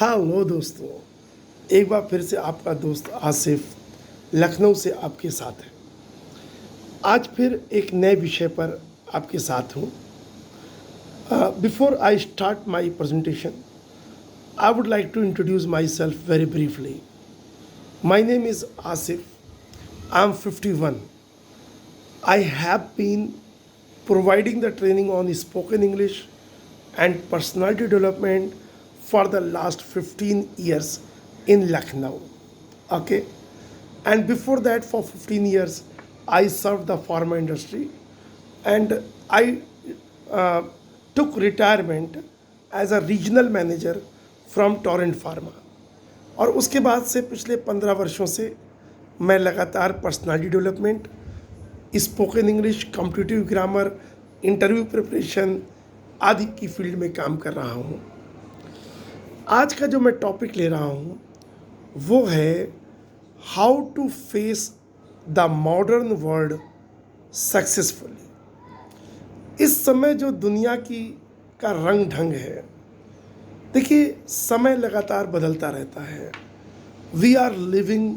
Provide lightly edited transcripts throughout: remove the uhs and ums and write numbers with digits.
Hello दोस्तों, एक बार फिर से आपका दोस्त आसिफ लखनऊ से आपके साथ है। आज फिर एक नए विषय पर आपके साथ हूँ। Before I start my presentation, I would like to introduce myself very briefly. My name is Asif. I am 51. I have been providing the training on spoken English and personality development for the last 15 years in Lucknow. Okay, and before that, for 15 years, I served the pharma industry, and I uh, took retirement as a regional manager from Torrent Pharma. और उसके बाद से पिछले 15 वर्षों से मैं लगातार personality development, spoken English, competitive grammar, interview preparation आदि की फील्ड में काम कर रहा हूँ। आज का जो मैं टॉपिक ले रहा हूँ वो है how to face the modern world successfully. इस समय जो दुनिया की का रंग ढंग है, देखिए समय लगातार बदलता रहता है। We are living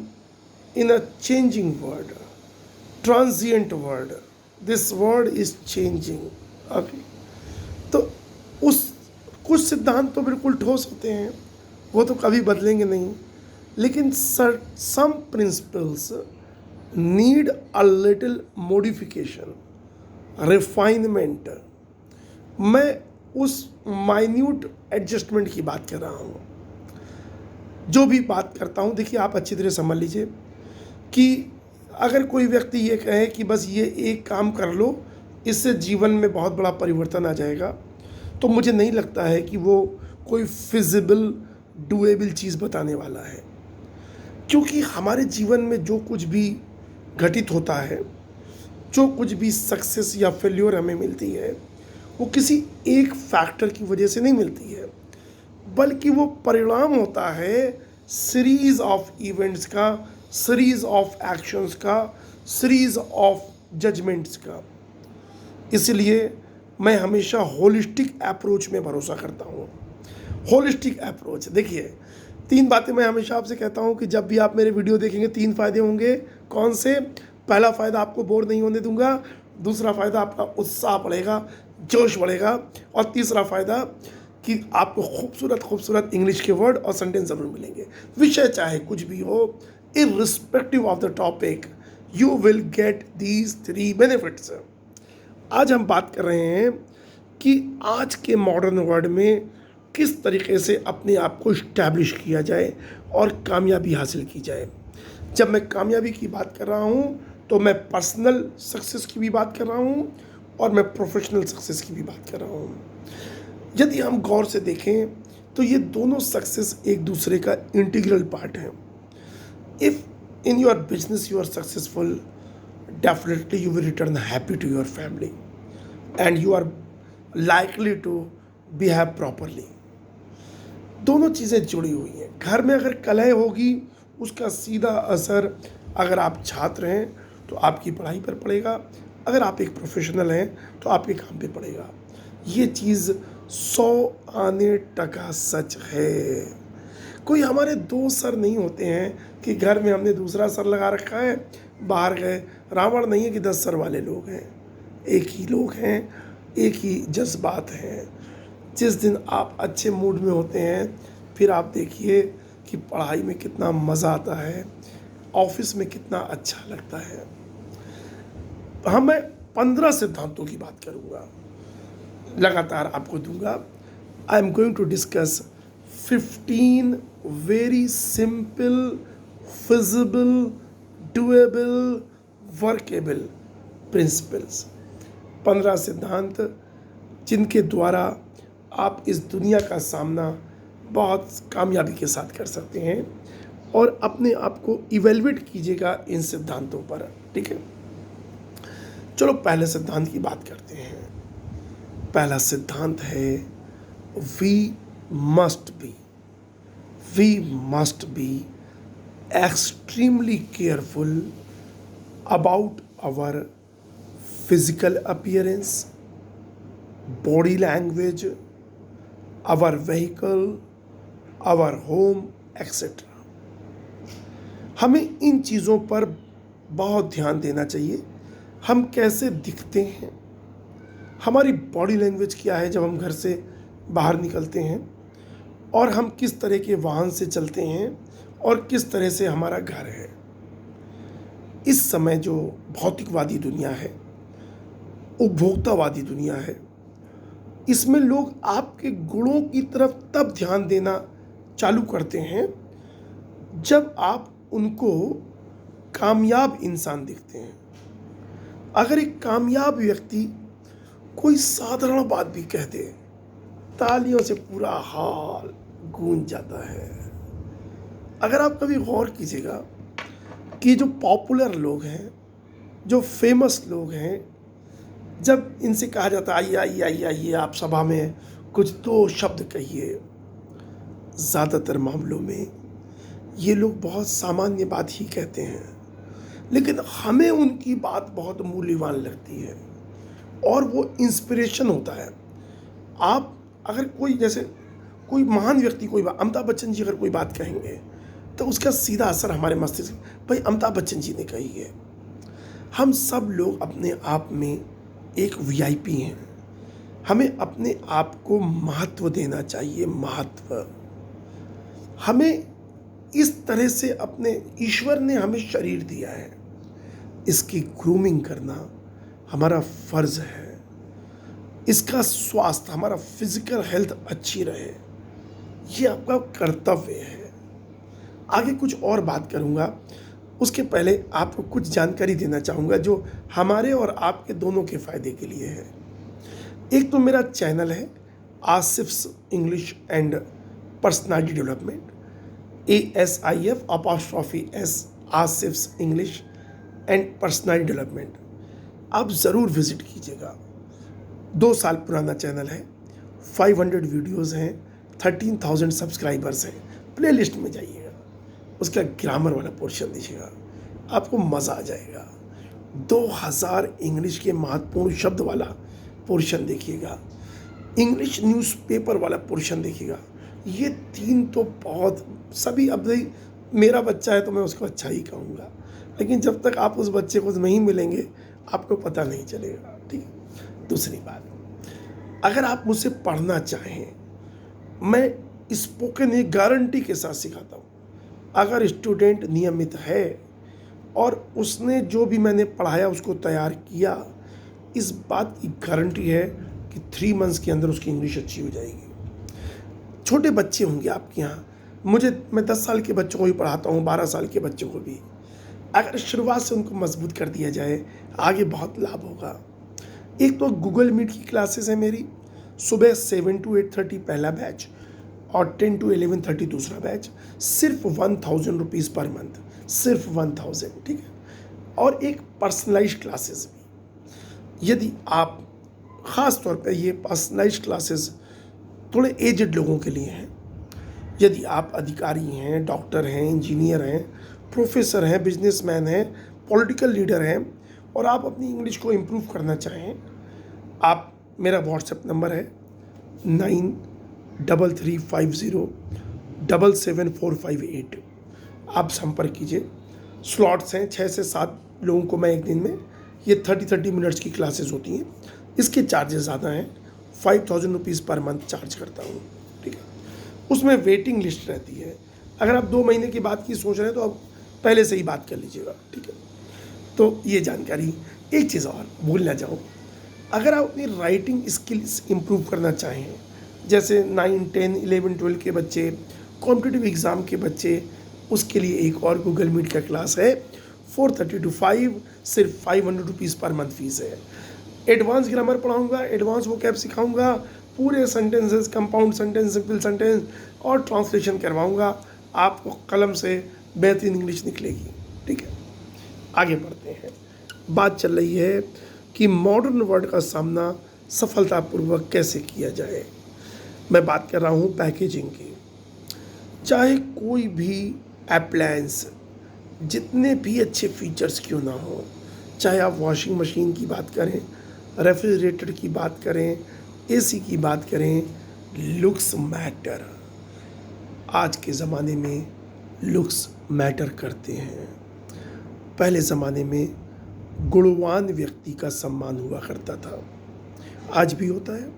in a changing world, transient world. This world is changing. अभी तो उस कुछ सिद्धांत तो बिल्कुल ठोस होते हैं, वो तो कभी बदलेंगे नहीं, लेकिन some principles need a little modification, refinement. मैं उस माइन्यूट एडजस्टमेंट की बात कर रहा हूँ। जो भी बात करता हूँ, देखिए आप अच्छी तरह समझ लीजिए कि अगर कोई व्यक्ति ये कहे कि बस ये एक काम कर लो, इससे जीवन में बहुत बड़ा परिवर्तन आ जाएगा, तो मुझे नहीं लगता है कि वो कोई फिजिबल डुएबल चीज़ बताने वाला है। क्योंकि हमारे जीवन में जो कुछ भी घटित होता है, जो कुछ भी सक्सेस या फेल्योर हमें मिलती है, वो किसी एक फैक्टर की वजह से नहीं मिलती है, बल्कि वो परिणाम होता है सीरीज ऑफ इवेंट्स का, सीरीज ऑफ एक्शंस का, सीरीज ऑफ जजमेंट्स का। इसलिए मैं हमेशा होलिस्टिक अप्रोच में भरोसा करता हूँ। होलिस्टिक अप्रोच, देखिए 3 बातें मैं हमेशा आपसे कहता हूँ कि जब भी आप मेरे वीडियो देखेंगे 3 फ़ायदे होंगे। कौन से? पहला फ़ायदा, आपको बोर नहीं होने दूंगा। दूसरा फ़ायदा, आपका उत्साह बढ़ेगा, जोश बढ़ेगा। और तीसरा फ़ायदा कि आपको खूबसूरत खूबसूरत इंग्लिश के वर्ड और सेंटेंस ज़रूर मिलेंगे। विषय चाहे कुछ भी हो, irrespective of the topic, you will get these 3 benefits. आज हम बात कर रहे हैं कि आज के मॉडर्न वर्ल्ड में किस तरीके से अपने आप को इस्टेब्लिश किया जाए और कामयाबी हासिल की जाए। जब मैं कामयाबी की बात कर रहा हूँ तो मैं पर्सनल सक्सेस की भी बात कर रहा हूँ और मैं प्रोफेशनल सक्सेस की भी बात कर रहा हूँ। यदि हम गौर से देखें तो ये दोनों सक्सेस एक दूसरे का इंटीग्रल पार्ट है। If in your business you are successful, definitely you will return happy to your family and you are likely to behave properly. दोनों चीज़ें जुड़ी हुई हैं। घर में अगर कलह होगी, उसका सीधा असर अगर आप छात्र हैं तो आपकी पढ़ाई पर पड़ेगा, अगर आप एक प्रोफेशनल हैं तो आपके काम पे पड़ेगा। ये चीज़ 100 आने टका सच है। कोई हमारे 2 सर नहीं होते हैं कि घर में हमने दूसरा सर लगा रखा है, बाहर गए। रावण नहीं है कि 10 सर वाले लोग हैं, एक ही लोग हैं, एक ही जज्बात हैं। जिस दिन आप अच्छे मूड में होते हैं, फिर आप देखिए कि पढ़ाई में कितना मज़ा आता है, ऑफिस में कितना अच्छा लगता है। हाँ, मैं 15 सिद्धांतों की बात करूँगा, लगातार आपको दूंगा। I am going to discuss 15 very simple, feasible, doable, workable principles. 15 सिद्धांत जिनके द्वारा आप इस दुनिया का सामना बहुत कामयाबी के साथ कर सकते हैं, और अपने आप को इवेलुएट कीजिएगा इन सिद्धांतों पर। ठीक है, चलो पहले सिद्धांत की बात करते हैं। पहला सिद्धांत है we must be extremely careful about our physical appearance, body language, our vehicle, our home etcetera. हमें इन चीज़ों पर बहुत ध्यान देना चाहिए। हम कैसे दिखते हैं, हमारी बॉडी लैंग्वेज क्या है जब हम घर से बाहर निकलते हैं, और हम किस तरह के वाहन से चलते हैं, और किस तरह से हमारा घर है। इस समय जो भौतिकवादी दुनिया है, उपभोक्तावादी दुनिया है, इसमें लोग आपके गुणों की तरफ तब ध्यान देना चालू करते हैं जब आप उनको कामयाब इंसान दिखते हैं। अगर एक कामयाब व्यक्ति कोई साधारण बात भी कह दे, तालियों से पूरा हाल गूंज जाता है। अगर आप कभी गौर कीजिएगा कि जो पॉपुलर लोग हैं, जो फेमस लोग हैं, जब इनसे कहा जाता है आइए आइए आइए आइए आप सभा में कुछ दो शब्द कहिए, ज़्यादातर मामलों में ये लोग बहुत सामान्य बात ही कहते हैं, लेकिन हमें उनकी बात बहुत मूल्यवान लगती है और वो इंस्पिरेशन होता है। आप अगर कोई महान व्यक्ति कोई बात, अमिताभ बच्चन जी अगर कोई बात कहेंगे तो उसका सीधा असर हमारे मस्तिष्क, भाई अमिताभ बच्चन जी ने कही है। हम सब लोग अपने आप में एक वीआईपी हैं। हमें अपने आप को महत्व देना चाहिए, महत्व। हमें इस तरह से अपने ईश्वर ने हमें शरीर दिया है, इसकी ग्रूमिंग करना हमारा फर्ज है। इसका स्वास्थ्य, हमारा फिजिकल हेल्थ अच्छी रहे, ये आपका कर्तव्य है। आगे कुछ और बात करूँगा, उसके पहले आपको कुछ जानकारी देना चाहूँगा जो हमारे और आपके दोनों के फ़ायदे के लिए है। एक तो मेरा चैनल है Asif's English and personality development, ASIF Asif's English and personality development. आप ज़रूर विज़िट कीजिएगा। 2 साल पुराना चैनल है, 500 वीडियोज़ हैं, 13,000 सब्सक्राइबर्स हैं। प्लेलिस्ट में जाइएगा, उसका ग्रामर वाला पोर्शन दीजिएगा, आपको मज़ा आ जाएगा। 2000 इंग्लिश के महत्वपूर्ण शब्द वाला पोर्शन देखिएगा, इंग्लिश न्यूज़पेपर वाला पोर्शन देखिएगा। ये 3 तो बहुत सभी, अब भाई मेरा बच्चा है तो मैं उसको अच्छा ही कहूँगा, लेकिन जब तक आप उस बच्चे को नहीं मिलेंगे आपको पता नहीं चलेगा, ठीक है। दूसरी बात, अगर आप मुझसे पढ़ना चाहें, मैं स्पोकन एक गारंटी के साथ सिखाता हूँ। अगर स्टूडेंट नियमित है और उसने जो भी मैंने पढ़ाया उसको तैयार किया, इस बात की गारंटी है कि 3 मंथ्स के अंदर उसकी इंग्लिश अच्छी हो जाएगी। छोटे बच्चे होंगे आपके यहाँ, मैं 10 साल के बच्चों को भी पढ़ाता हूँ, 12 साल के बच्चों को भी। अगर शुरुआत से उनको मजबूत कर दिया जाए, आगे बहुत लाभ होगा। एक तो गूगल मीट की क्लासेस है मेरी, सुबह 7 to 8:30 पहला बैच और 10 to 11:30 दूसरा बैच, सिर्फ 1000 रुपीज़ पर मंथ, सिर्फ 1000, ठीक है। और एक पर्सनलाइज क्लासेस भी, यदि आप ख़ास तौर पे ये पर्सनलाइज क्लासेस थोड़े एजड लोगों के लिए हैं। यदि आप अधिकारी हैं, डॉक्टर हैं, इंजीनियर हैं, प्रोफेसर हैं, बिजनेसमैन हैं, पॉलिटिकल लीडर हैं और आप अपनी इंग्लिश को इम्प्रूव करना चाहें, आप, मेरा व्हाट्सएप नंबर है 9350774458। आप संपर्क कीजिए। स्लॉट्स हैं 6 से 7 लोगों को मैं एक दिन में, ये 30 मिनट्स की क्लासेस होती हैं। इसके चार्जेस ज़्यादा हैं, 5000 रुपीज़ पर मंथ चार्ज करता हूँ, ठीक है। उसमें वेटिंग लिस्ट रहती है। अगर आप 2 महीने की बात की सोच रहे हैं तो आप पहले से ही बात कर लीजिएगा, ठीक है। तो ये जानकारी। एक चीज़ और भूल ना जाऊँ, अगर आप अपनी राइटिंग स्किल्स इम्प्रूव करना चाहें, जैसे 9, 10, 11, 12 के बच्चे, कॉम्पिटिटिव एग्ज़ाम के बच्चे, उसके लिए एक और गूगल मीट का क्लास है 4:30 to 5, सिर्फ 500 रुपीज़ पर मंथ फीस है। एडवांस ग्रामर पढ़ाऊँगा, एडवांस वोकैब सिखाऊँगा, पूरे sentences, compound sentence, simple sentence और ट्रांसलेशन करवाऊँगा। आपको कलम से बेहतरीन इंग्लिश निकलेगी, ठीक है। आगे बढ़ते हैं। बात चल रही है कि मॉडर्न वर्ल्ड का सामना सफलतापूर्वक कैसे किया जाए। मैं बात कर रहा हूँ पैकेजिंग की। चाहे कोई भी अप्लायंस, जितने भी अच्छे फीचर्स क्यों ना हो, चाहे आप वॉशिंग मशीन की बात करें, रेफ्रिजरेटर की बात करें, एसी की बात करें, लुक्स मैटर। आज के ज़माने में लुक्स मैटर करते हैं। पहले ज़माने में गुणवान व्यक्ति का सम्मान हुआ करता था, आज भी होता है।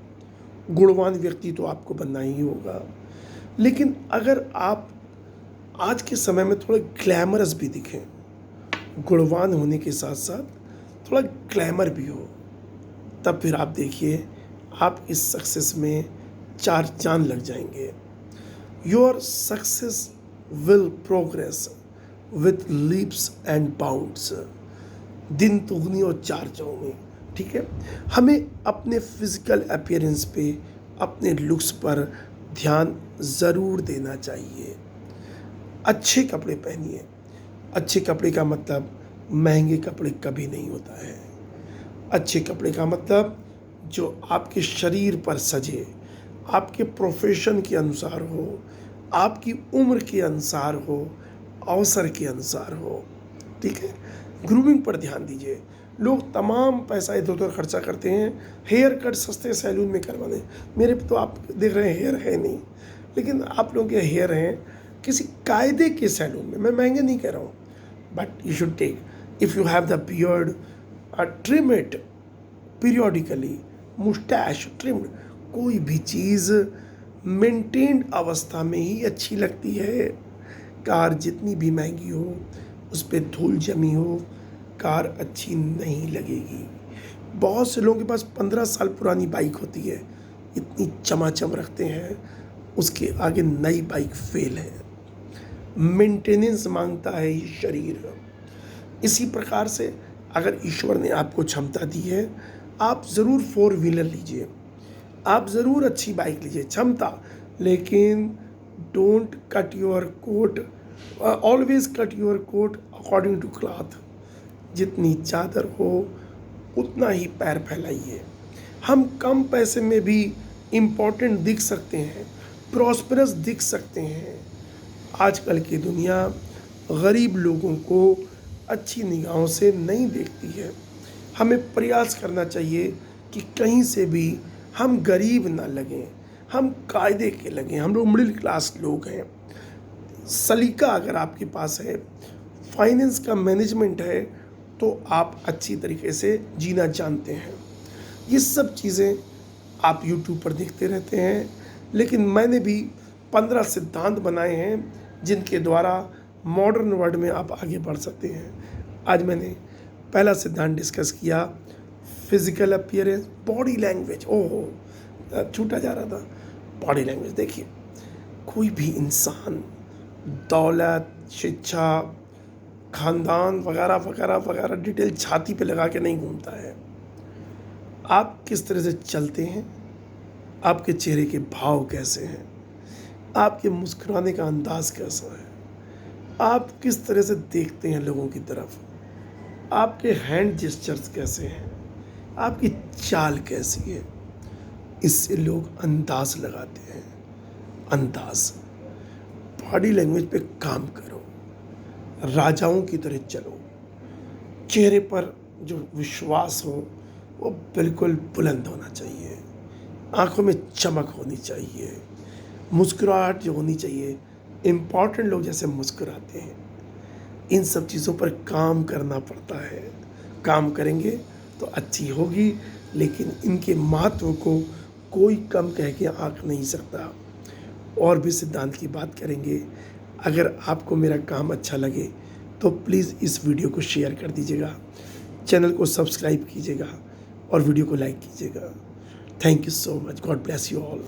गुणवान व्यक्ति तो आपको बनना ही होगा, लेकिन अगर आप आज के समय में थोड़े ग्लैमरस भी दिखें, गुणवान होने के साथ साथ थोड़ा ग्लैमर भी हो, तब फिर आप देखिए आप इस सक्सेस में चार चांद लग जाएंगे। Your success will progress with leaps and bounds. दिन दुगनी और चार चौगुनी, ठीक है। हमें अपने फिजिकल अपीयरेंस पे, अपने लुक्स पर ध्यान ज़रूर देना चाहिए। अच्छे कपड़े पहनिए। अच्छे कपड़े का मतलब महंगे कपड़े कभी नहीं होता है। अच्छे कपड़े का मतलब जो आपके शरीर पर सजे, आपके प्रोफेशन के अनुसार हो, आपकी उम्र के अनुसार हो, अवसर के अनुसार हो, ठीक है। ग्रूमिंग पर ध्यान दीजिए। लोग तमाम पैसा इधर उधर खर्चा करते हैं, हेयर कट सस्ते सैलून में करवाने। मेरे तो आप देख रहे हैं हेयर है नहीं, लेकिन आप लोगों के हेयर हैं किसी कायदे के सैलून में। मैं महंगे नहीं कह रहा हूँ, but you should take, if you have the beard, trim it periodically, moustache trimmed. कोई भी चीज़ मेंटेन्ड अवस्था में ही अच्छी लगती है। कार जितनी भी महंगी हो, उस पर धूल जमी हो, कार अच्छी नहीं लगेगी। बहुत से लोगों के पास 15 साल पुरानी बाइक होती है, इतनी चमाचम रखते हैं, उसके आगे नई बाइक फेल है। मेंटेनेंस मांगता है ये शरीर। इसी प्रकार से अगर ईश्वर ने आपको क्षमता दी है, आप ज़रूर 4 व्हीलर लीजिए, आप ज़रूर अच्छी बाइक लीजिए, क्षमता, लेकिन don't cut your coat, always cut your coat according to cloth. जितनी चादर हो उतना ही पैर फैलाइए। हम कम पैसे में भी इम्पोर्टेंट दिख सकते हैं, प्रॉस्परस दिख सकते हैं। आजकल की दुनिया गरीब लोगों को अच्छी निगाहों से नहीं देखती है। हमें प्रयास करना चाहिए कि कहीं से भी हम गरीब ना लगें, हम कायदे के लगें। हम लोग मिडिल क्लास लोग हैं। सलीका अगर आपके पास है, फाइनेंस का मैनेजमेंट है, तो आप अच्छी तरीके से जीना जानते हैं। ये सब चीज़ें आप यूट्यूब पर देखते रहते हैं, लेकिन मैंने भी 15 सिद्धांत बनाए हैं जिनके द्वारा मॉडर्न वर्ल्ड में आप आगे बढ़ सकते हैं। आज मैंने पहला सिद्धांत डिस्कस किया, फिजिकल अपीयरेंस, बॉडी लैंग्वेज। ओहो, छूटा जा रहा था। बॉडी लैंग्वेज देखिए, कोई भी इंसान दौलत, शिक्षा, खानदान वगैरह वगैरह वगैरह डिटेल छाती पे लगा के नहीं घूमता है। आप किस तरह से चलते हैं, आपके चेहरे के भाव कैसे हैं, आपके मुस्कुराने का अंदाज़ कैसा है, आप किस तरह से देखते हैं लोगों की तरफ, आपके हैंड जेस्चर्स कैसे हैं, आपकी चाल कैसी है, इससे लोग अंदाज लगाते हैं। अंदाज, बॉडी लैंग्वेज पे काम करो, राजाओं की तरह चलो। चेहरे पर जो विश्वास हो वो बिल्कुल बुलंद होना चाहिए, आंखों में चमक होनी चाहिए, मुस्कुराहट जो होनी चाहिए। इम्पॉर्टेंट लोग जैसे मुस्कुराते हैं, इन सब चीज़ों पर काम करना पड़ता है। काम करेंगे तो अच्छी होगी, लेकिन इनके महत्व को कोई कम कह के आंक नहीं सकता। और भी सिद्धांत की बात करेंगे। अगर आपको मेरा काम अच्छा लगे तो प्लीज़ इस वीडियो को शेयर कर दीजिएगा, चैनल को सब्सक्राइब कीजिएगा और वीडियो को लाइक कीजिएगा। Thank you so much. God bless you all.